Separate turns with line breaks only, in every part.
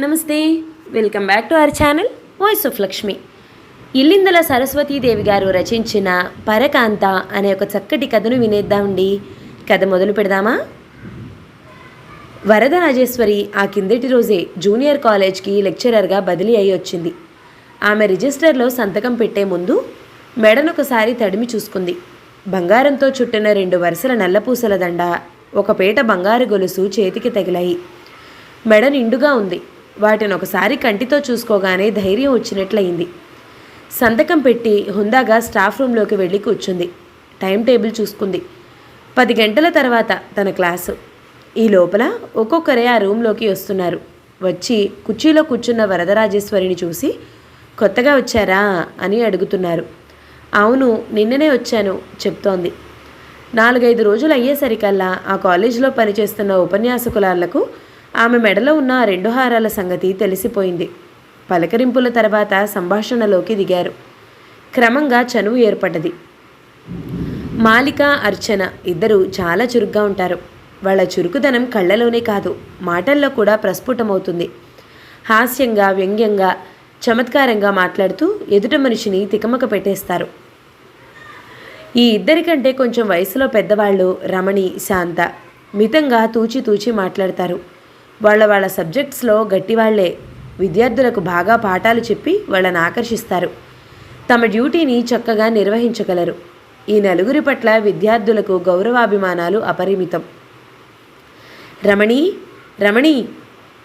నమస్తే. Welcome back to our channel voice of Lakshmi. Illindala Saraswatidevi గారు రచించిన పరకాంత అనే ఒక చక్కటి కథను వినేద్దామండి. కథ మొదలు పెడదామా? వరదరాజేశ్వరి ఆ కిందటి రోజే జూనియర్ కాలేజ్కి లెక్చరర్గా బదిలీ అయి వచ్చింది. ఆమె రిజిస్టర్లో సంతకం పెట్టే ముందు మెడనొకసారి తడిమి చూసుకుంది. బంగారంతో చుట్టిన 2 వరుసల నల్లపూసల దండ, ఒక పేట బంగారు గొలుసు చేతికి తగిలాయి. మెడ నిండుగా ఉంది. వాటిని ఒకసారి కంటితో చూసుకోగానే ధైర్యం వచ్చినట్లయింది. సంతకం పెట్టి హుందాగా స్టాఫ్ రూమ్లోకి వెళ్ళి కూర్చుంది. టైం టేబుల్ చూసుకుంది. 10 గంటల తర్వాత తన క్లాసు. ఈ లోపల ఒక్కొక్కరే ఆ రూమ్లోకి వస్తున్నారు. వచ్చి కుర్చీలో కూర్చున్న వరదరాజేశ్వరిని చూసి కొత్తగా వచ్చారా అని అడుగుతున్నారు. అవును, నిన్ననే వచ్చాను చెప్తోంది. 4-5 రోజులు అయ్యేసరికల్లా ఆ కాలేజీలో పనిచేస్తున్న ఉపన్యాసకులకు ఆమె మెడలో ఉన్న 2 హారాల సంగతి తెలిసిపోయింది. పలకరింపుల తర్వాత సంభాషణలోకి దిగారు. క్రమంగా చనువు ఏర్పడ్డది. మాలిక, అర్చన ఇద్దరు చాలా చురుగ్గా ఉంటారు. వాళ్ళ చురుకుదనం కళ్ళలోనే కాదు, మాటల్లో కూడా ప్రస్ఫుటమవుతుంది. హాస్యంగా, వ్యంగ్యంగా, చమత్కారంగా మాట్లాడుతూ ఎదుట మనిషిని తికమక పెట్టేస్తారు. ఈ ఇద్దరికంటే కొంచెం వయసులో పెద్దవాళ్ళు రమణి, శాంత మితంగా తూచి మాట్లాడతారు. వాళ్ళ సబ్జెక్ట్స్లో గట్టివాళ్లే. విద్యార్థులకు బాగా పాఠాలు చెప్పి వాళ్ళని ఆకర్షిస్తారు. తమ డ్యూటీని చక్కగా నిర్వహించగలరు. ఈ నలుగురి పట్ల విద్యార్థులకు గౌరవాభిమానాలు అపరిమితం. రమణి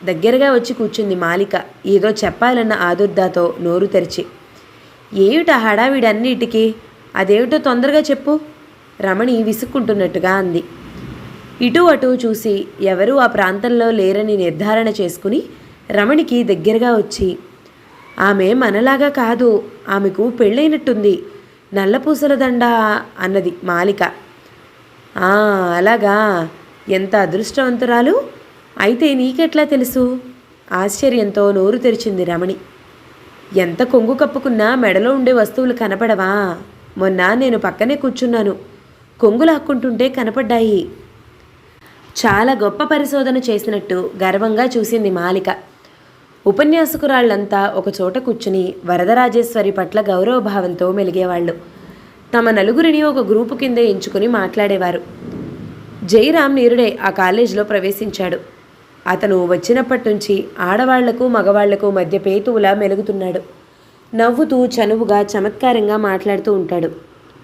దగ్గరగా వచ్చి కూర్చుంది మాలిక, ఏదో చెప్పాలన్న ఆదుర్దాతో నోరు తెరిచి. ఏమిట హడావిడన్నిటికీ? అదేమిటో తొందరగా చెప్పు, రమణి విసుక్కుంటున్నట్టుగా అంది. ఇటు అటు చూసి ఎవరూ ఆ ప్రాంతంలో లేరని నిర్ధారణ చేసుకుని రమణికి దగ్గరగా వచ్చి, ఆమె మనలాగా కాదు, ఆమెకు పెళ్ళైనట్టుంది, నల్లపూసల దండ అన్నది మాలిక. అలాగా, ఎంత అదృష్టవంతురాలు. అయితే నీకెట్లా తెలుసు? ఆశ్చర్యంతో నోరు తెరిచింది రమణి. ఎంత కొంగు కప్పుకున్నా మెడలో ఉండే వస్తువులు కనపడవా? మొన్న నేను పక్కనే కూర్చున్నాను, కొంగులు హక్కుంటుంటే కనపడ్డాయి. చాలా గొప్ప పరిశోధన చేసినట్టు గర్వంగా చూసింది మాలిక. ఉపన్యాసకురాళ్లంతా ఒకచోట కూర్చుని వరదరాజేశ్వరి పట్ల గౌరవభావంతో మెలిగేవాళ్ళు. తమ నలుగురిని ఒక గ్రూపు కింద ఎంచుకుని మాట్లాడేవారు. జయరాం నీరుడే ఆ కాలేజీలో ప్రవేశించాడు. అతను వచ్చినప్పటి నుంచి ఆడవాళ్లకు మగవాళ్లకు మధ్య పేతువులా మెలుగుతున్నాడు. నవ్వుతూ చనువుగా చమత్కారంగా మాట్లాడుతూ ఉంటాడు.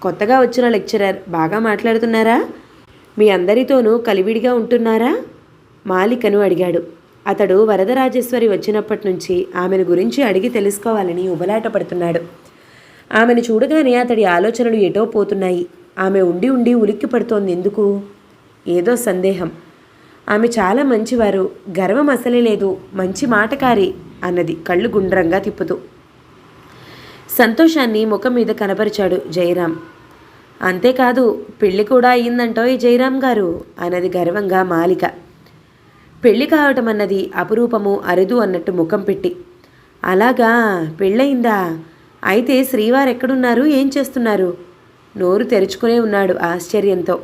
కొత్తగా వచ్చిన లెక్చరర్ బాగా మాట్లాడుతున్నారా? మీ అందరితోనూ కలివిడిగా ఉంటున్నారా? మాలికను అడిగాడు. అతడు వరదరాజేశ్వరి వచ్చినప్పటి నుంచి ఆమెను గురించి అడిగి తెలుసుకోవాలని ఉబలాట పడుతున్నాడు. ఆమెను చూడగానే అతడి ఆలోచనలు ఎటో పోతున్నాయి. ఆమె ఉండి ఉలిక్కి పడుతోంది. ఎందుకు? ఏదో సందేహం. ఆమె చాలా మంచివారు, గర్వం అసలే లేదు, మంచి మాటకారి అన్నది కళ్ళు గుండ్రంగా తిప్పుతూ. సంతోషాన్ని ముఖం మీద కనపరిచాడు జయరాం. అంతేకాదు, పెళ్లి కూడా అయ్యిందంటో ఈ జయరాం గారు అన్నది గర్వంగా మాలిక. పెళ్లి కావటం అన్నది అపురూపము, అరుదు అన్నట్టు ముఖం పెట్టి. అలాగా, పెళ్ళయిందా? అయితే శ్రీవారు ఎక్కడున్నారు, ఏం చేస్తున్నారు? నోరు తెరుచుకునే ఉన్నాడు ఆశ్చర్యంతో.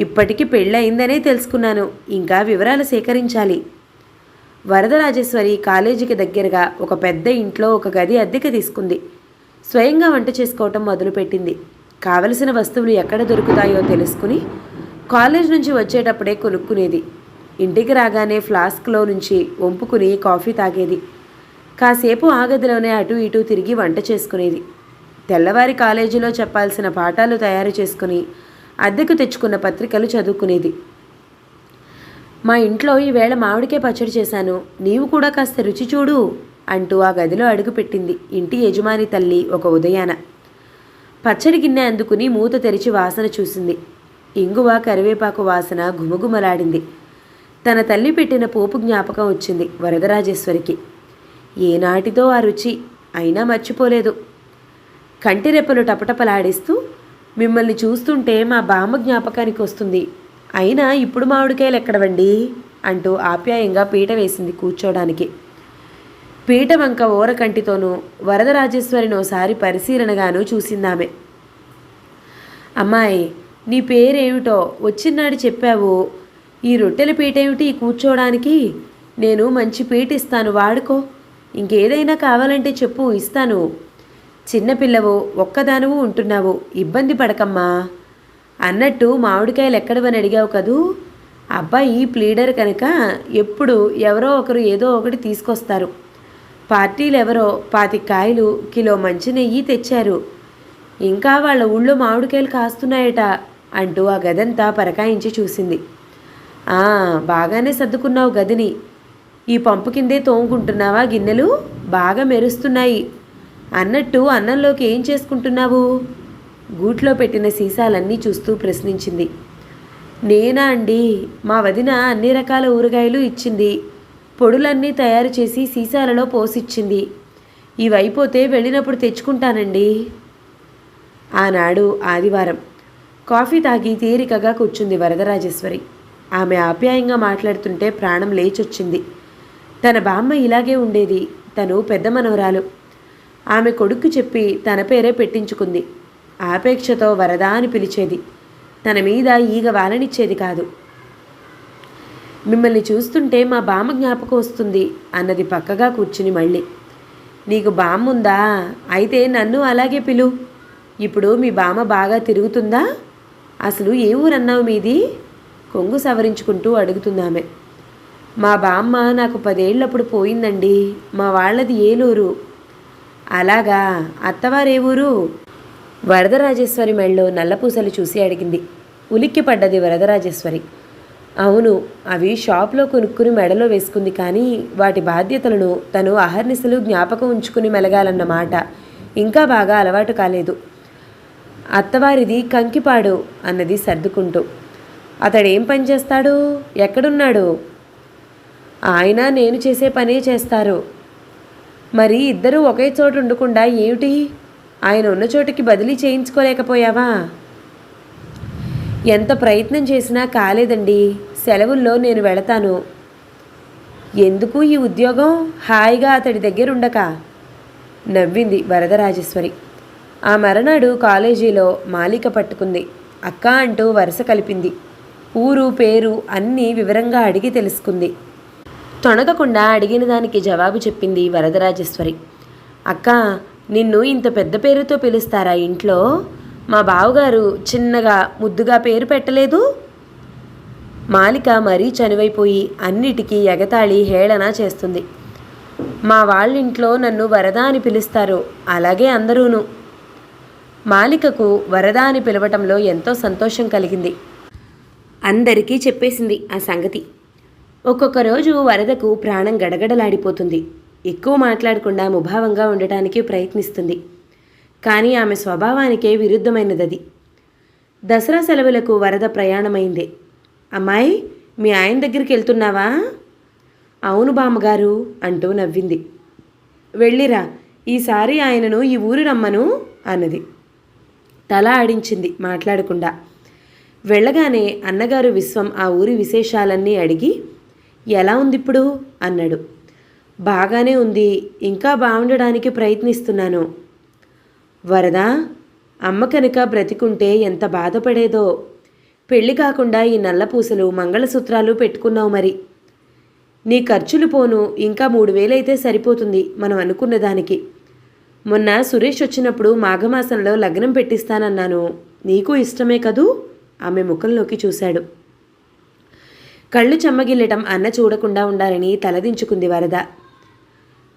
ఇప్పటికి పెళ్ళి అయిందనే తెలుసుకున్నాను, ఇంకా వివరాలు సేకరించాలి. వరదరాజేశ్వరి కాలేజీకి దగ్గరగా ఒక పెద్ద ఇంట్లో ఒక గది అద్దెకి తీసుకుంది. స్వయంగా వంట చేసుకోవటం మొదలుపెట్టింది. కావలసిన వస్తువులు ఎక్కడ దొరుకుతాయో తెలుసుకుని కాలేజ్ నుంచి వచ్చేటప్పుడే కొనుక్కునేది. ఇంటికి రాగానే ఫ్లాస్క్లో నుంచి వంపుకుని కాఫీ తాగేది. కాసేపు ఆ గదిలోనే అటు ఇటు తిరిగి వంట చేసుకునేది. తెల్లవారి కాలేజీలో చెప్పాల్సిన పాఠాలు తయారు చేసుకుని అద్దెకు తెచ్చుకున్న పత్రికలు చదువుకునేది. మా ఇంట్లో ఈవేళ మామిడికాయ పచ్చడి చేశాను, నీవు కూడా కాస్త రుచి చూడు అంటూ ఆ గదిలో అడుగుపెట్టింది ఇంటి యజమాని తల్లి ఒక ఉదయాన. పచ్చడి గిన్నె అందుకుని మూత తెరిచి వాసన చూసింది. ఇంగువ, కరివేపాకు వాసన గుమగుమలాడింది. తన తల్లి పెట్టిన పోపు జ్ఞాపకం వచ్చింది వరదరాజేశ్వరికి. ఏనాటితో ఆ రుచి, అయినా మర్చిపోలేదు. కంటిరెప్పలు టపటపలాడిస్తూ, మిమ్మల్ని చూస్తుంటే మా బామ్మ జ్ఞాపకానికి వస్తుంది, అయినా ఇప్పుడు మామిడికాయలు ఎక్కడవండి అంటూ ఆప్యాయంగా పీట వేసింది కూర్చోడానికి. పీట వంక ఓరకంటితోనూ వరదరాజేశ్వరిని ఓసారి పరిశీలనగానూ చూసిందామె. అమ్మాయి, నీ పేరేమిటో వచ్చినాడు చెప్పావు, ఈ రొట్టెల పీటేమిటి కూర్చోడానికి? నేను మంచి పీట ఇస్తాను, వాడుకో. ఇంకేదైనా కావాలంటే చెప్పు, ఇస్తాను. చిన్నపిల్లవు, ఒక్కదానువు ఉంటున్నావు, ఇబ్బంది పడకమ్మా. అన్నట్టు మామిడికాయలు ఎక్కడవని అడిగావు కదూ. అబ్బాయి ప్లీడర్ కనుక ఎప్పుడు ఎవరో ఒకరు ఏదో ఒకటి తీసుకొస్తారు. పార్టీలు ఎవరో 25 కాయలు, కిలో మంచి నెయ్యి తెచ్చారు. ఇంకా వాళ్ళ ఊళ్ళో మామిడికాయలు కాస్తున్నాయట అంటూ ఆ గదంతా పరకాయించి చూసింది. బాగానే సర్దుకున్నావు గదిని. ఈ పంపు కిందే తోముకుంటున్నావా గిన్నెలు? బాగా మెరుస్తున్నాయి. అన్నట్టు అన్నంలోకి ఏం చేసుకుంటున్నావు? గూట్లో పెట్టిన సీసాలన్నీ చూస్తూ ప్రశ్నించింది. నేనా అండి, మా వదిన అన్ని రకాల ఊరగాయలు ఇచ్చింది. పొడులన్నీ తయారు చేసి సీసాలలో పోసిచ్చింది. ఇవైపోతే వెళ్ళినప్పుడు తెచ్చుకుంటానండి. ఆనాడు ఆదివారం కాఫీ తాగి తీరికగా కూర్చుంది వరదరాజేశ్వరి. ఆమె ఆప్యాయంగా మాట్లాడుతుంటే ప్రాణం లేచొచ్చింది. తన బామ్మ ఇలాగే ఉండేది. తను పెద్ద మనవరాలు. ఆమె కొడుక్కు చెప్పి తన పేరే పెట్టించుకుంది. ఆపేక్షతో వరద అని పిలిచేది. తన మీద ఈగ వాలనిచ్చేది కాదు. మిమ్మల్ని చూస్తుంటే మా బామ్మ జ్ఞాపకం వస్తుంది అన్నది పక్కగా కూర్చుని మళ్ళీ. నీకు బామ్ముందా? అయితే నన్ను అలాగే పిలు. ఇప్పుడు మీ బామ్మ బాగా తిరుగుతుందా? అసలు ఏ ఊరన్నావు మీది? కొంగు సవరించుకుంటూ అడుగుతుందామె. మా బామ్మ నాకు 10 ఏళ్ళప్పుడు పోయిందండి. మా వాళ్ళది ఏలూరు. అలాగా, అత్తవారే ఊరు? వరదరాజేశ్వరి మెళ్ళో నల్లపూసలు చూసి అడిగింది. ఉలిక్కి పడ్డది వరదరాజేశ్వరి. అవును, అవి షాప్లో కొనుక్కుని మెడలో వేసుకుంది. కానీ వాటి బాధ్యతలను తను అహర్నిశలు జ్ఞాపకం ఉంచుకుని మెలగాలన్నమాట ఇంకా బాగా అలవాటు కాలేదు. అత్తవారిది కంకిపాడు అన్నది సర్దుకుంటూ. అతడేం పని చేస్తాడు? ఎక్కడున్నాడు? ఆయన నేను చేసే పనే చేస్తారు. మరి ఇద్దరూ ఒకే చోటు ఉండకుండా ఏమిటి? ఆయన ఉన్న చోటుకి బదిలీ చేయించుకోలేకపోయావా? ఎంత ప్రయత్నం చేసినా కాలేదండి. సెలవుల్లో నేను వెళతాను. ఎందుకు ఈ ఉద్యోగం? హాయిగా అతడి దగ్గరుండక నవ్వింది వరదరాజేశ్వరి. ఆ మరనాడు కాలేజీలో మాలిక పట్టుకుంది. అక్క అంటూ వరుస కలిపింది. ఊరు పేరు అన్నీ వివరంగా అడిగి తెలుసుకుంది. తొణగకుండా అడిగిన దానికి జవాబు చెప్పింది వరదరాజేశ్వరి. అక్క, నిన్ను ఇంత పెద్ద పేరుతో పిలుస్తారా ఇంట్లో? మా బావగారు చిన్నగా ముద్దుగా పేరు పెట్టలేదు? మాలిక మరీ చనువైపోయి అన్నిటికీ ఎగతాళి హేళన చేస్తుంది. మా వాళ్ళింట్లో నన్ను వరద అని పిలుస్తారు, అలాగే అందరూను. మాలికకు వరద అని పిలవటంలో ఎంతో సంతోషం కలిగింది. అందరికీ చెప్పేసింది ఆ సంగతి. ఒక్కొక్క రోజు వరదకు ప్రాణం గడగడలాడిపోతుంది. ఎక్కువ మాట్లాడకుండా ముభావంగా ఉండటానికి ప్రయత్నిస్తుంది. కానీ ఆమె స్వభావానికే విరుద్ధమైనదది. దసరా సెలవులకు వరద ప్రయాణమైంది. అమ్మాయి, మీ ఆయన దగ్గరికి వెళ్తున్నావా? అవును బామ్మగారు అంటూ నవ్వింది. వెళ్ళిరా, ఈసారి ఆయనను ఈ ఊరు రమ్మను అన్నది. తల ఆడించింది మాట్లాడకుండా. వెళ్ళగానే అన్నగారు విశ్వం ఆ ఊరి విశేషాలన్నీ అడిగి, ఎలా ఉందిప్పుడు అన్నాడు. బాగానే ఉంది, ఇంకా బాగుండడానికి ప్రయత్నిస్తున్నాను. వరద, అమ్మ కనుక బ్రతికుంటే ఎంత బాధపడేదో. పెళ్లి కాకుండా ఈ నల్లపూసలు మంగళసూత్రాలు పెట్టుకున్నావు. మరి నీ ఖర్చులు పోను ఇంకా 3000 అయితే సరిపోతుంది మనం అనుకున్న దానికి. మొన్న సురేష్ వచ్చినప్పుడు మాఘమాసంలో లగ్నం పెట్టిస్తానన్నాను. నీకు ఇష్టమే కదూ? ఆమె ముఖంలోకి చూశాడు. కళ్ళు చెమ్మగిల్లటం అన్న చూడకుండా ఉండాలని తలదించుకుంది వరద.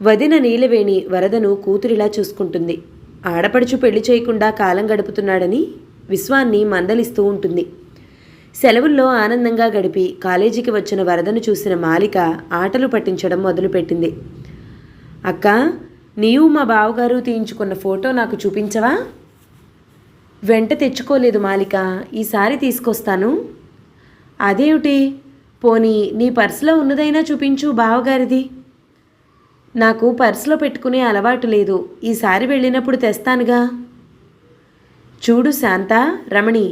వదిన నీలవేణి వరదను కూతురిలా చూసుకుంటుంది. ఆడపడుచు పెళ్లి చేయకుండా కాలం గడుపుతున్నాడని విశ్వాన్ని మందలిస్తూ ఉంటుంది. సెలవుల్లో ఆనందంగా గడిపి కాలేజీకి వచ్చిన వరదను చూసిన మాలిక ఆటలు పట్టించడం మొదలుపెట్టింది. అక్క, నీవు మా బావగారు తీయించుకున్న ఫోటో నాకు చూపించవా? వెంట తెచ్చుకోలేదు మాలిక, ఈసారి తీసుకొస్తాను. అదేమిటి? పోనీ నీ పర్సులో ఉన్నదైనా చూపించు బావగారిది. నాకు పర్సులో పెట్టుకునే అలవాటు లేదు. ఈసారి వెళ్ళినప్పుడు తెస్తానుగా. చూడు శాంత, రమణి,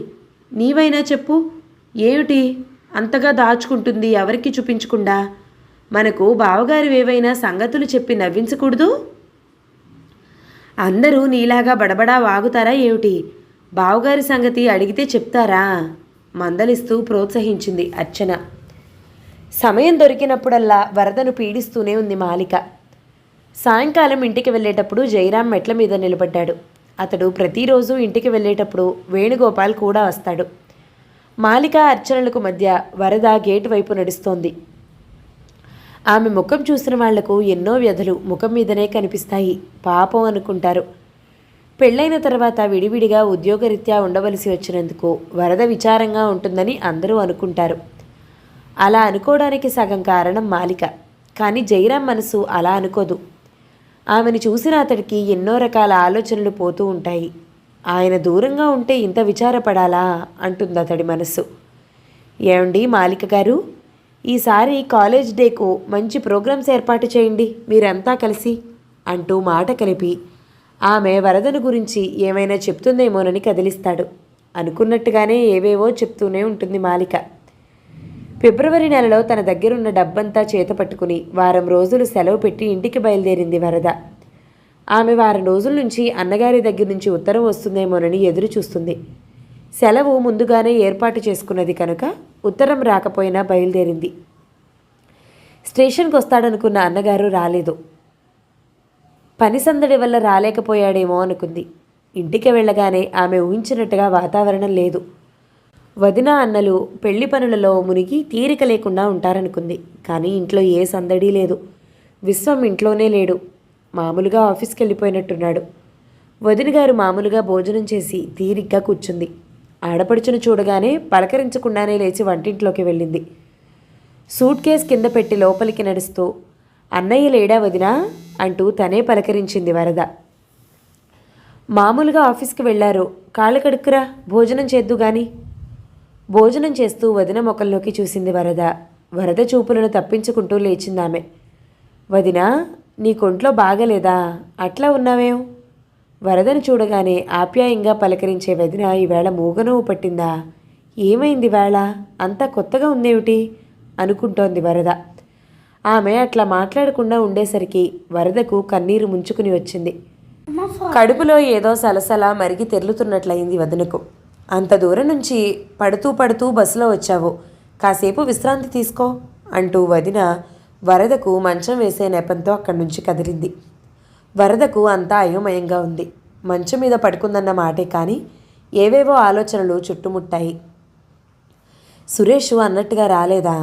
నీవైనా చెప్పు. ఏమిటి అంతగా దాచుకుంటుంది ఎవరికి చూపించకుండా? మనకు బావగారివేవైనా సంగతులు చెప్పి నవ్వించకూడదు? అందరూ నీలాగా బడబడా వాగుతారా ఏమిటి? బావగారి సంగతి అడిగితే చెప్తారా? మందలిస్తూ ప్రోత్సహించింది అర్చన. సమయం దొరికినప్పుడల్లా వరదను పీడిస్తూనే ఉంది మాలిక. సాయంకాలం ఇంటికి వెళ్ళేటప్పుడు జయరాం మెట్ల మీద నిలబడ్డాడు. అతడు ప్రతిరోజు ఇంటికి వెళ్ళేటప్పుడు వేణుగోపాల్ కూడా వస్తాడు. మాలిక అర్చనలకు మధ్య వరద గేటు వైపు నడుస్తోంది. ఆమె ముఖం చూసిన వాళ్లకు ఎన్నో వ్యధలు ముఖం మీదనే కనిపిస్తాయి. పాపం అనుకుంటారు. పెళ్ళైన తర్వాత విడివిడిగా ఉద్యోగరీత్యా ఉండవలసి వచ్చినందుకు వరద విచారంగా ఉంటుందని అందరూ అనుకుంటారు. అలా అనుకోవడానికి సగం కారణం మాలిక. కానీ జయరాం మనసు అలా అనుకోదు. ఆమెను చూసిన అతడికి ఎన్నో రకాల ఆలోచనలు పోతూ ఉంటాయి. ఆయన దూరంగా ఉంటే ఇంత విచారపడాలా అంటుంది అతడి మనస్సు. ఏమండి మాలిక గారు, ఈసారి కాలేజ్ డేకు మంచి ప్రోగ్రామ్స్ ఏర్పాటు చేయండి మీరంతా కలిసి అంటూ మాట కలిపి ఆమె వరదను గురించి ఏమైనా చెప్తుందేమోనని కదిలిస్తాడు. అనుకున్నట్టుగానే ఏవేవో చెప్తూనే ఉంటుంది మాలిక. ఫిబ్రవరి నెలలో తన దగ్గరున్న డబ్బంతా చేత పట్టుకుని వారం రోజులు సెలవు పెట్టి ఇంటికి బయలుదేరింది వరద. ఆమె వారం రోజుల నుంచి అన్నగారి దగ్గర నుంచి ఉత్తరం వస్తుందేమోనని ఎదురు చూస్తుంది. సెలవు ముందుగానే ఏర్పాటు చేసుకున్నది కనుక ఉత్తరం రాకపోయినా బయలుదేరింది. స్టేషన్కి వస్తాడనుకున్న అన్నగారు రాలేదు. పని సందడి వల్ల రాలేకపోయాడేమో అనుకుంది. ఇంటికి వెళ్ళగానే ఆమె ఊహించినట్టుగా వాతావరణం లేదు. వదిన అన్నలు పెళ్లి పనులలో మునిగి తీరిక లేకుండా ఉంటారనుకుంది. కానీ ఇంట్లో ఏ సందడి లేదు. విశ్వం ఇంట్లోనే లేడు. మామూలుగా ఆఫీస్కి వెళ్ళిపోయినట్టున్నాడు. వదిన గారు మామూలుగా భోజనం చేసి తీరిగ్గా కూర్చుంది. ఆడపడుచును చూడగానే పలకరించకుండానే లేచి వంటింట్లోకి వెళ్ళింది. సూట్ కేస్ కింద పెట్టి లోపలికి నడుస్తూ అన్నయ్య లేడా వదినా అంటూ తనే పలకరించింది వరద. మామూలుగా ఆఫీస్కి వెళ్ళారు, కాళ్ళు కడుక్కురా, భోజనం చేద్దు గాని. భోజనం చేస్తూ వదిన ముఖంలోకి చూసింది వరద. వరద చూపులను తప్పించుకుంటూ లేచిందామె. వదినా, నీ కొంట్లో బాగలేదా, అట్లా ఉన్నావేం? వరదను చూడగానే ఆప్యాయంగా పలకరించే వదిన ఈవేళ మూగనోవు పట్టిందా? ఏమైంది వేళ, అంతా కొత్తగా ఉందేమిటి అనుకుంటోంది వరద. ఆమె అట్లా మాట్లాడకుండా ఉండేసరికి వరదకు కన్నీరు ముంచుకుని వచ్చింది. కడుపులో ఏదో సలసల మరిగి తెరులుతున్నట్లయింది వదినకు. అంత దూరం నుంచి పడుతూ పడుతూ బస్సులో వచ్చావు, కాసేపు విశ్రాంతి తీసుకో అంటూ వదిన వరదకు మంచం వేసే నెపంతో అక్కడి నుంచి కదిలింది. వరదకు అంతా అయోమయంగా ఉంది. మంచం మీద పడుకుందన్న మాటే కానీ ఏవేవో ఆలోచనలు చుట్టుముట్టాయి. సురేష్ అన్నట్టుగా రాలేదా?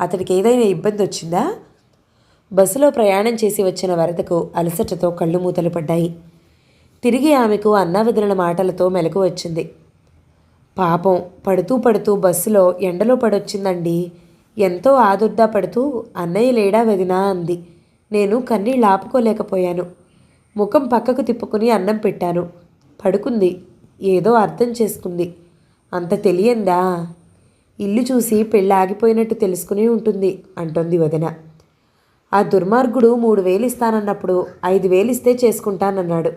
అతడికి ఏదైనా ఇబ్బంది వచ్చిందా? బస్సులో ప్రయాణం చేసి వచ్చిన వరదకు అలసటతో కళ్ళు మూతలు పడ్డాయి. తిరిగి ఆమెకు అన్నావదిన మాటలతో మెలకు వచ్చింది. పాపం, పడుతూ పడుతూ బస్సులో ఎండలో పడొచ్చిందండి. ఎంతో ఆదుర్దా పడుతూ అన్నయ్య లేడా వదినా అంది. నేను కన్నీళ్ళు ఆపుకోలేకపోయాను. ముఖం పక్కకు తిప్పుకుని అన్నం పెట్టాను. పడుకుంది. ఏదో అర్థం చేసుకుంది. అంత తెలియందా? ఇల్లు చూసి పెళ్ళి ఆగిపోయినట్టు తెలుసుకుని ఉంటుంది అంటోంది వదిన. ఆ దుర్మార్గుడు 3,000 ఇస్తానన్నప్పుడు 5,000 ఇస్తే చేసుకుంటానన్నాడు.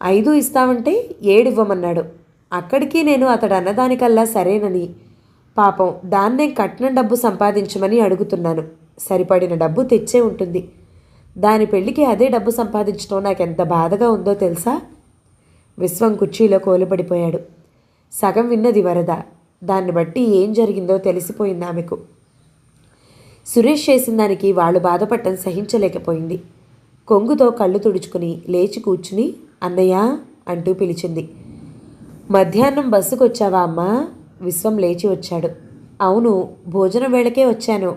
5 ఇస్తామంటే 7 ఇవ్వమన్నాడు. అక్కడికి నేను అతడు అన్నదానికల్లా సరేనని పాపం దాన్నే కట్నం డబ్బు సంపాదించమని అడుగుతున్నాను. సరిపడిన డబ్బు తెచ్చే ఉంటుంది. దాని పెళ్లికి అదే డబ్బు సంపాదించడం నాకెంత బాధగా ఉందో తెలుసా? విశ్వం కుర్చీలో కోలుపడిపోయాడు. సగం విన్నది వరద. దాన్ని బట్టి ఏం జరిగిందో తెలిసిపోయింది ఆమెకు. సురేష్ చేసిన దానికి వాళ్ళు బాధపడటం సహించలేకపోయింది. కొంగుతో కళ్ళు తుడుచుకుని లేచి కూర్చుని అన్నయ్య అంటూ పిలిచింది. మధ్యాహ్నం బస్సుకు వచ్చావా అమ్మా? విశ్వం లేచి వచ్చాడు. అవును, భోజనం వేళకే వచ్చాను.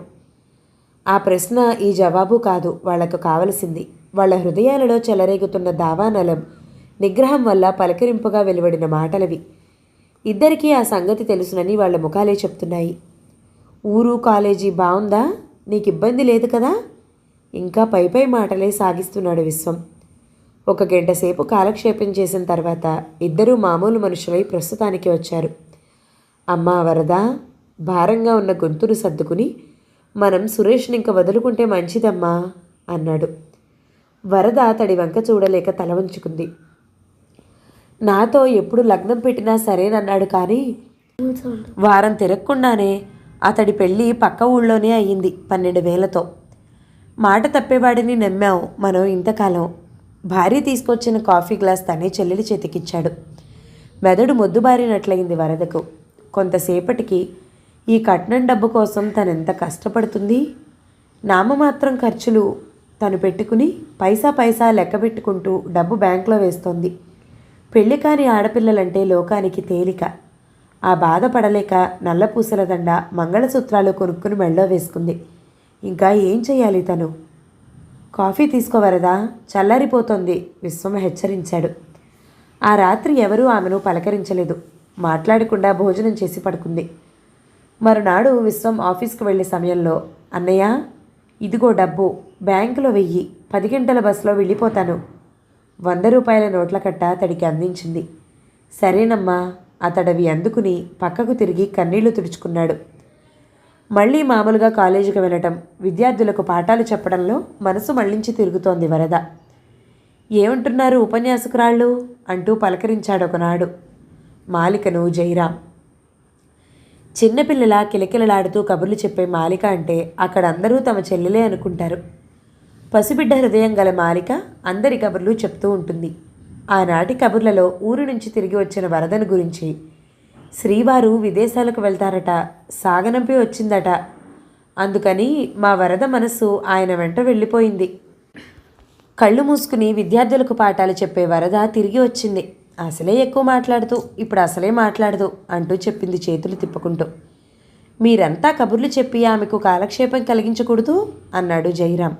ఆ ప్రశ్న ఈ జవాబు కాదు వాళ్లకు కావలసింది. వాళ్ళ హృదయాలలో చెలరేగుతున్న దావానలం నిగ్రహం వల్ల పలకరింపుగా వెలువడిన మాటలవి. ఇద్దరికీ ఆ సంగతి తెలుసునని వాళ్ళ ముఖాలే చెప్తున్నాయి. ఊరు కాలేజీ బావుందా? నీకు ఇబ్బంది లేదు కదా? ఇంకా పై మాటలే సాగిస్తున్నాడు విశ్వం. 1 గంట సేపు కాలక్షేపం చేసిన తర్వాత ఇద్దరూ మామూలు మనుషులై ప్రస్తుతానికి వచ్చారు. అమ్మా వరద, భారంగా ఉన్న గొంతును సర్దుకుని, మనం సురేష్ని ఇంక వదులుకుంటే మంచిదమ్మా అన్నాడు. వరద అతడి వంక చూడలేక తల వంచుకుంది. నాతో ఎప్పుడు లగ్నం పెట్టినా సరేనన్నాడు కానీ వారం తిరగకుండానే అతడి పెళ్ళి పక్క ఊళ్ళోనే అయ్యింది 12,000తో. మాట తప్పేవాడిని నమ్మాం మనం ఇంతకాలం. భార్య తీసుకొచ్చిన కాఫీ గ్లాస్ తనే చెల్లెలి చేతికిచ్చాడు. మెదడు మొద్దుబారినట్లయింది వరదకు. కొంతసేపటికి ఈ కట్నం డబ్బు కోసం తనెంత కష్టపడుతుంది. నామమాత్రం ఖర్చులు తను పెట్టుకుని పైసా పైసా లెక్క పెట్టుకుంటూ డబ్బు బ్యాంకులో వేస్తోంది. పెళ్లి కాని ఆడపిల్లలంటే లోకానికి తేలిక. ఆ బాధపడలేక నల్లపూసల దండ మంగళసూత్రాలు కొనుక్కుని మెళ్ళో వేసుకుంది. ఇంకా ఏం చెయ్యాలి తను? కాఫీ తీసుకోవరదా, చల్లారిపోతోంది, విశ్వం హెచ్చరించాడు. ఆ రాత్రి ఎవరూ ఆమెను పలకరించలేదు. మాట్లాడకుండా భోజనం చేసి పడుకుంది. మరునాడు విశ్వం ఆఫీస్కి వెళ్ళే సమయంలో, అన్నయ్య, ఇదిగో డబ్బు, బ్యాంకులో వెయ్యి, 10 గంటల బస్సులో వెళ్ళిపోతాను. 100 రూపాయల నోట్ల కట్ట అతడికి అందించింది. సరేనమ్మా, అతడవి అందుకుని పక్కకు తిరిగి కన్నీళ్లు తుడుచుకున్నాడు. మళ్ళీ మామూలుగా కాలేజీకి వెళ్ళటం, విద్యార్థులకు పాఠాలు చెప్పడంలో మనసు మళ్లించి తిరుగుతోంది వరద. ఏమంటున్నారు ఉపన్యాసకురాళ్ళు అంటూ పలకరించాడొకనాడు మాలికను జయరాం. చిన్నపిల్లలా కిలకిలలాడుతూ కబుర్లు చెప్పే మాలిక అంటే అక్కడ అందరూ తమ చెల్లెలే అనుకుంటారు. పసిబిడ్డ హృదయం గల మాలిక అందరి కబుర్లు చెప్తూ ఉంటుంది. ఆనాటి కబుర్లలో ఊరు నుంచి తిరిగి వచ్చిన వరదను గురించి, శ్రీవారు విదేశాలకు వెళ్తారట, సాగనంపి వచ్చిందట, అందుకని మా వరద మనస్సు ఆయన వెంట వెళ్ళిపోయింది. కళ్ళు మూసుకుని విద్యార్థులకు పాఠాలు చెప్పే వరద తిరిగి వచ్చింది. అసలే ఎక్కువ మాట్లాడుతూ ఇప్పుడు అసలే మాట్లాడదు అంటూ చెప్పింది చేతులు తిప్పుకుంటూ. మీరంతా కబుర్లు చెప్పి ఆమెకు కాలక్షేపం కలిగించకూడదు అన్నాడు జయరాం.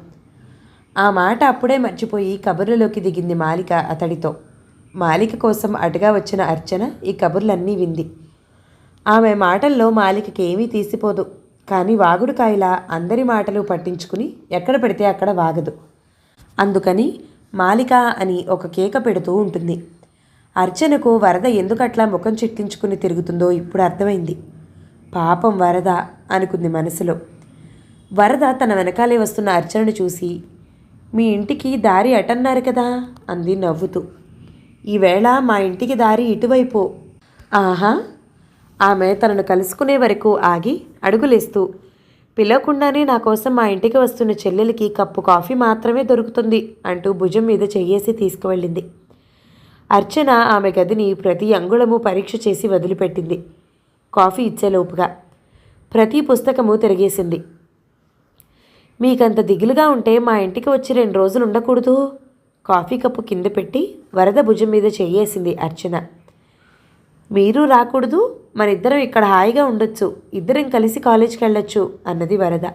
ఆ మాట అప్పుడే మర్చిపోయి కబుర్లలోకి దిగింది మాలిక అతడితో. మాలిక కోసం అటుగా వచ్చిన అర్చన ఈ కబుర్లన్నీ వింది. ఆమె మాటల్లో మాలికకి ఏమీ తీసిపోదు. కానీ వాగుడుకాయలా అందరి మాటలు పట్టించుకుని ఎక్కడ పెడితే అక్కడ వాగదు. అందుకని మాలిక అని ఒక కేక పెడుతూ ఉంటుంది. అర్చనకు వరద ఎందుకట్లా ముఖం చిట్టించుకుని తిరుగుతుందో ఇప్పుడు అర్థమైంది. పాపం వరద అనుకుంది మనసులో. వరద తన వెనకాలే వస్తున్న అర్చనను చూసి, మీ ఇంటికి దారి అటన్నారు కదా అంది నవ్వుతూ. ఈవేళ మా ఇంటికి దారి ఇటువైపు. ఆహా! ఆమె తనను కలుసుకునే వరకు ఆగి అడుగులేస్తూ, పిలవకుండానే నా కోసం మా ఇంటికి వస్తున్న చెల్లెలికి కప్పు కాఫీ మాత్రమే దొరుకుతుంది అంటూ భుజం మీద చెయ్యేసి తీసుకువెళ్ళింది. అర్చన ఆమె గదిని ప్రతి అంగుళము పరీక్ష చేసి వదిలిపెట్టింది. కాఫీ ఇచ్చేలోపుగా ప్రతి పుస్తకము తిరిగేసింది. మీకంత దిగులుగా ఉంటే మా ఇంటికి వచ్చి 2 రోజులు ఉండకూడదు? కాఫీ కప్పు కింద పెట్టి వరద భుజం మీద చెయ్యేసింది అర్చన. మీరు రాకూడదు, మనిద్దరం ఇక్కడ హాయిగా ఉండొచ్చు, ఇద్దరం కలిసి కాలేజీకి వెళ్ళొచ్చు అన్నది వరద.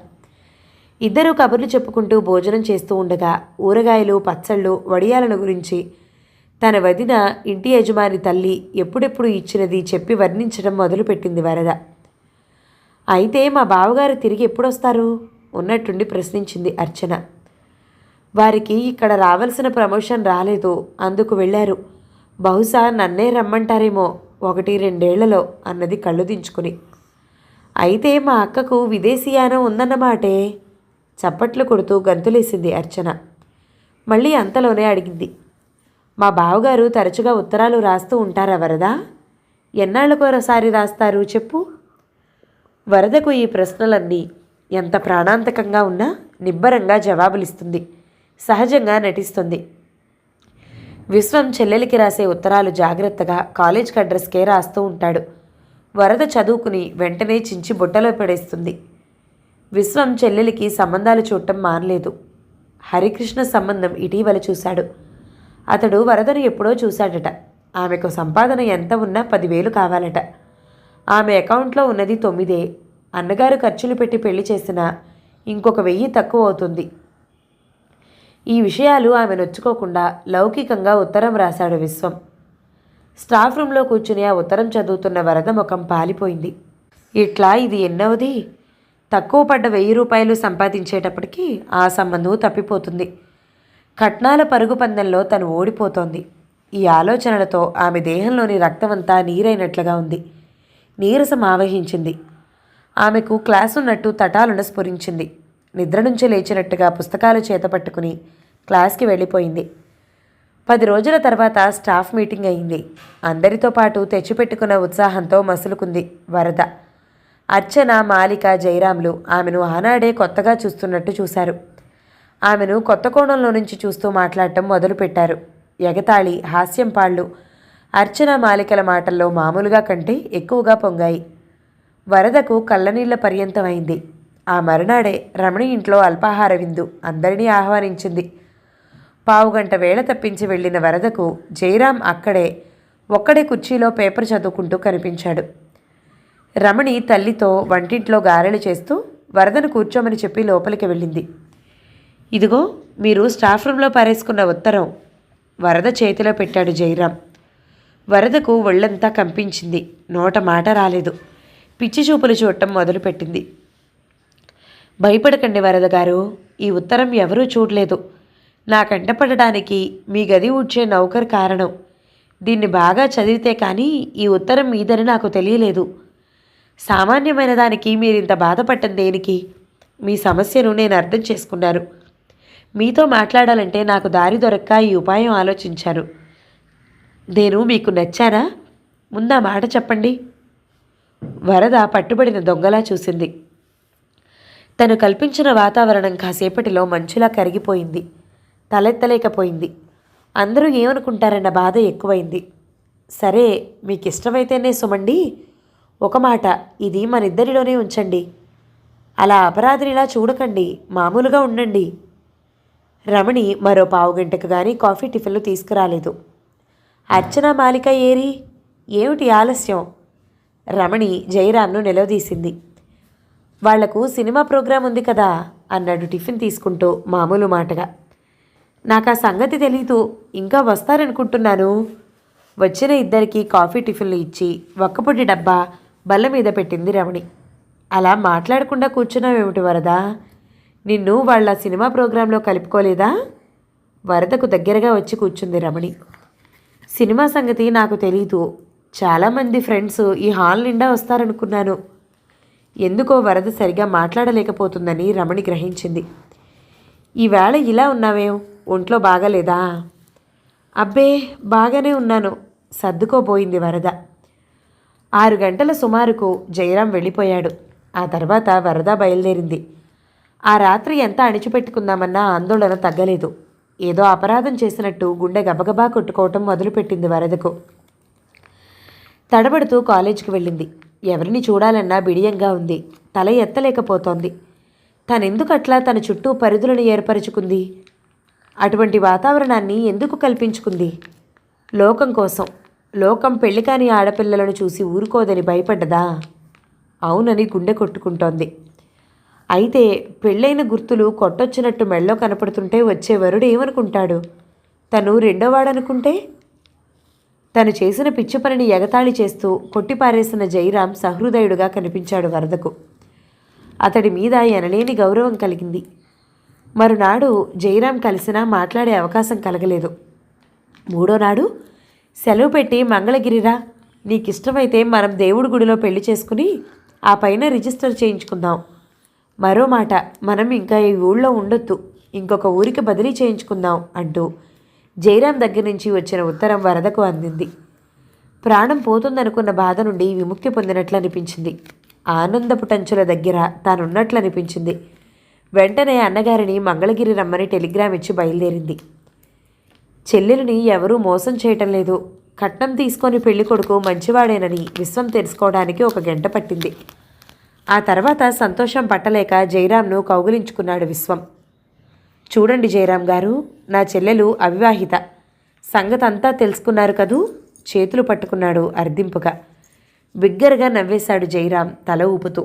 ఇద్దరూ కబుర్లు చెప్పుకుంటూ భోజనం చేస్తూ ఉండగా ఊరగాయలు, పచ్చళ్ళు, వడియాలను గురించి తన వదిన ఇంటి యజమాని తల్లి ఎప్పుడెప్పుడు ఇచ్చినది చెప్పి వర్ణించడం మొదలుపెట్టింది వరద. అయితే మా బావగారు తిరిగి ఎప్పుడొస్తారు ఉన్నట్టుండి ప్రశ్నించింది అర్చన. వారికి ఇక్కడ రావాల్సిన ప్రమోషన్ రాలేదు, అందుకు వెళ్ళారు. బహుశా నన్నే రమ్మంటారేమో 1-2 ఏళ్లలో అన్నది కళ్ళు దించుకుని. అయితే మా అక్కకు విదేశీయానం ఉందన్నమాటే. చప్పట్లు కొడుతూ గంతులేసింది అర్చన. మళ్ళీ అంతలోనే అడిగింది, మా బావగారు తరచుగా ఉత్తరాలు రాస్తూ ఉంటారా వరద? ఎన్నాళ్ళకోసారి రాస్తారు చెప్పు? వరదకు ఈ ప్రశ్నలన్నీ ఎంత ప్రాణాంతకంగా ఉన్నా నిబ్బరంగా జవాబులిస్తుంది, సహజంగా నటిస్తుంది. విశ్వం చెల్లెలికి రాసే ఉత్తరాలు జాగ్రత్తగా కాలేజ్కి అడ్రస్కే రాస్తూ ఉంటాడు. వరద చదువుకుని వెంటనే చించి బుట్టలో పడేస్తుంది. విశ్వం చెల్లెలికి సంబంధాలు చూడటం మానలేదు. హరికృష్ణ సంబంధం ఇటీవల చూశాడు. అతడు వరదను ఎప్పుడో చూశాడట. ఆమెకు సంపాదన ఎంత ఉన్నా 10,000 కావాలట. ఆమె అకౌంట్లో ఉన్నది 9. అన్నగారు ఖర్చులు పెట్టి పెళ్లి చేసినా ఇంకొక 1000 తక్కువ అవుతుంది. ఈ విషయాలు ఆమె నొచ్చుకోకుండా లౌకికంగా ఉత్తరం రాశాడు విశ్వం. స్టాఫ్ రూమ్లో కూర్చుని ఆ ఉత్తరం చదువుతున్న వరద ముఖం పాలిపోయింది. ఇట్లా ఇది ఎన్నవది? తక్కువ పడ్డ 1000 రూపాయలు సంపాదించేటప్పటికీ ఆ సంబంధం తప్పిపోతుంది. కట్నాల పరుగు పందెంలో తను ఓడిపోతోంది. ఈ ఆలోచనలతో ఆమె దేహంలోని రక్తమంతా నీరైనట్లుగా ఉంది. నీరసం ఆవహించింది. ఆమెకు క్లాసున్నట్టు తటాలున స్ఫురించింది. నిద్ర నుంచి లేచినట్టుగా పుస్తకాలు చేతపట్టుకుని క్లాస్కి వెళ్ళిపోయింది. 10 రోజుల తర్వాత స్టాఫ్ మీటింగ్ అయింది. అందరితో పాటు తెచ్చిపెట్టుకున్న ఉత్సాహంతో మసులుకుంది వరద. అర్చన, మాలిక, జయరాంలు ఆమెను ఆనాడే కొత్తగా చూస్తున్నట్టు చూశారు. ఆమెను కొత్త కోణంలో నుంచి చూస్తూ మాట్లాడటం మొదలుపెట్టారు. ఎగతాళి, హాస్యం పాళ్ళు అర్చన, మాలికల మాటల్లో మామూలుగా కంటే ఎక్కువగా పొంగాయి. వరదకు కళ్ళనీళ్ల పర్యంతమైంది. ఆ మరునాడే రమణి ఇంట్లో అల్పాహార విందు అందరినీ ఆహ్వానించింది. పావుగంట వేళ తప్పించి వెళ్ళిన వరదకు జయరాం అక్కడే ఒక్కడే కుర్చీలో పేపర్ చదువుకుంటూ కనిపించాడు. రమణి తల్లితో వంటింట్లో గారెలు చేస్తూ వరదను కూర్చోమని చెప్పి లోపలికి వెళ్ళింది. ఇదిగో మీరు స్టాఫ్ రూమ్లో పారేసుకున్న ఉత్తరం వరద చేతిలో పెట్టాడు జయరాం. వరదకు ఒళ్ళంతా కంపించింది. నోట మాట రాలేదు. పిచ్చి చూపులు చూడటం మొదలుపెట్టింది. భయపడకండి వరద గారు, ఈ ఉత్తరం ఎవరూ చూడలేదు. నా కంటపడడానికి మీ గది ఊడ్చే నౌకర్ కారణం. దీన్ని బాగా చదివితే కానీ ఈ ఉత్తరం మీదని నాకు తెలియలేదు. సామాన్యమైన దానికి మీరింత బాధపడటం దేనికి? మీ సమస్యను నేను అర్థం చేసుకున్నాను. మీతో మాట్లాడాలంటే నాకు దారి దొరక్క ఈ ఉపాయం ఆలోచించాను. నేను మీకు నచ్చానా? ముందా మాట చెప్పండి. వరద పట్టుబడిన దొంగలా చూసింది. తను కల్పించిన వాతావరణం కాసేపటిలో మంచులా కరిగిపోయింది. తలెత్తలేకపోయింది. అందరూ ఏమనుకుంటారన్న బాధ ఎక్కువైంది. సరే, మీకు ఇష్టమైతేనే సుమండి. ఒక మాట, ఇది మనిద్దరిలోనే ఉంచండి. అలా అపరాధినిలా చూడకండి, మామూలుగా ఉండండి. రమణి మరో పావుగంటకు కానీ కాఫీ టిఫిన్లు తీసుకురాలేదు. అర్చన మాలిక ఏరి? ఏమిటి ఆలస్యం? రమణి జయరాంను నిలవదీసింది. వాళ్లకు సినిమా ప్రోగ్రాం ఉంది కదా అన్నాడు టిఫిన్ తీసుకుంటూ మామూలు మాటగా. నాకు ఆ సంగతి తెలీదు, ఇంకా వస్తారనుకుంటున్నాను. వచ్చిన ఇద్దరికి కాఫీ టిఫిన్లు ఇచ్చి ఒక్కపొడి డబ్బా బల్ల మీద పెట్టింది రమణి. అలా మాట్లాడకుండా కూర్చున్నావేమిటి వరద? నిన్ను వాళ్ళ సినిమా ప్రోగ్రాంలో కలుపుకోలేదా? వరదకు దగ్గరగా వచ్చి కూర్చుంది రమణి. సినిమా సంగతి నాకు తెలీదు. చాలామంది ఫ్రెండ్స్ ఈ హాల్ నిండా వస్తారనుకున్నాను. ఎందుకో వరద సరిగా మాట్లాడలేకపోతుందని రమణి గ్రహించింది. ఈవేళ ఇలా ఉన్నావేం? ఒంట్లో బాగాలేదా? అబ్బే, బాగానే ఉన్నాను, సర్దుకోబోయింది వరద. 6 గంటల సుమారుకు జయరాం వెళ్ళిపోయాడు. ఆ తర్వాత వరద బయలుదేరింది. ఆ రాత్రి ఎంత అణిచిపెట్టుకుందామన్నా ఆందోళన తగ్గలేదు. ఏదో అపరాధం చేసినట్టు గుండె గబగబా కొట్టుకోవటం మొదలుపెట్టింది వరదకు. తడబడుతూ కాలేజీకి వెళ్ళింది. ఎవరిని చూడాలన్నా బిడియంగా ఉంది. తల ఎత్తలేకపోతోంది. తనెందుకట్లా తన చుట్టూ పరిధులను ఏర్పరచుకుంది? అటువంటి వాతావరణాన్ని ఎందుకు కల్పించుకుంది? లోకం కోసం. లోకం పెళ్లికాని ఆడపిల్లలను చూసి ఊరుకోదని భయపడ్డదా? అవునని గుండె కొట్టుకుంటోంది. అయితే పెళ్ళైన గుర్తులు కొట్టొచ్చినట్టు మెళ్ళో కనపడుతుంటే వచ్చే వరుడు ఏమనుకుంటాడు? తను రెండోవాడనుకుంటే? తను చేసిన పిచ్చి పనిని ఎగతాళి చేస్తూ కొట్టిపారేసిన జయరాం సహృదయుడుగా కనిపించాడు వరదకు. అతడి మీద ఎనలేని గౌరవం కలిగింది. మరునాడు జయరాం కలిసినా మాట్లాడే అవకాశం కలగలేదు. 3వ నాడు సెలవు పెట్టి మంగళగిరిరా, నీకిష్టమైతే మనం దేవుడి గుడిలో పెళ్లి చేసుకుని ఆ పైన రిజిస్టర్ చేయించుకుందాం. మరో మాట, మనం ఇంకా ఈ ఊళ్ళో ఉండొద్దు, ఇంకొక ఊరికి బదిలీ చేయించుకుందాం అంటూ జయరాం దగ్గర నుంచి వచ్చిన ఉత్తరం వరదకు అందింది. ప్రాణం పోతుందనుకున్న బాధ నుండి విముక్తి పొందినట్లు అనిపించింది. ఆనందపు టంచుల దగ్గర తానున్నట్లు అనిపించింది. వెంటనే అన్నగారిని మంగళగిరి రమ్మని టెలిగ్రామ్ ఇచ్చి బయలుదేరింది. చెల్లెలిని ఎవరూ మోసం చేయటం లేదు. కట్నం తీసుకొని పెళ్లి కొడుకు మంచివాడేనని విశ్వం తెలుసుకోవడానికి 1 గంట పట్టింది. ఆ తర్వాత సంతోషం పట్టలేక జయరాంను కౌగిలించుకున్నాడు విశ్వం. చూడండి జయరాం గారు, నా చెల్లెలు అవివాహిత. సంగతంతా తెలుసుకున్నారు కదూ? చేతులు పట్టుకున్నాడు అర్దింపుగా. బిగ్గరగా నవ్వేశాడు జయరాం తల ఊపుతూ.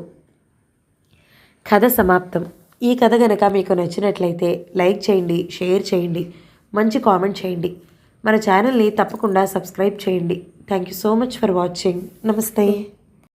కథ సమాప్తం. ఈ కథ గనక మీకు నచ్చినట్లయితే లైక్ చేయండి, షేర్ చేయండి, మంచి కామెంట్ చేయండి. మన ఛానల్ని తప్పకుండా సబ్స్క్రైబ్ చేయండి. Thank you so much for watching. నమస్తే.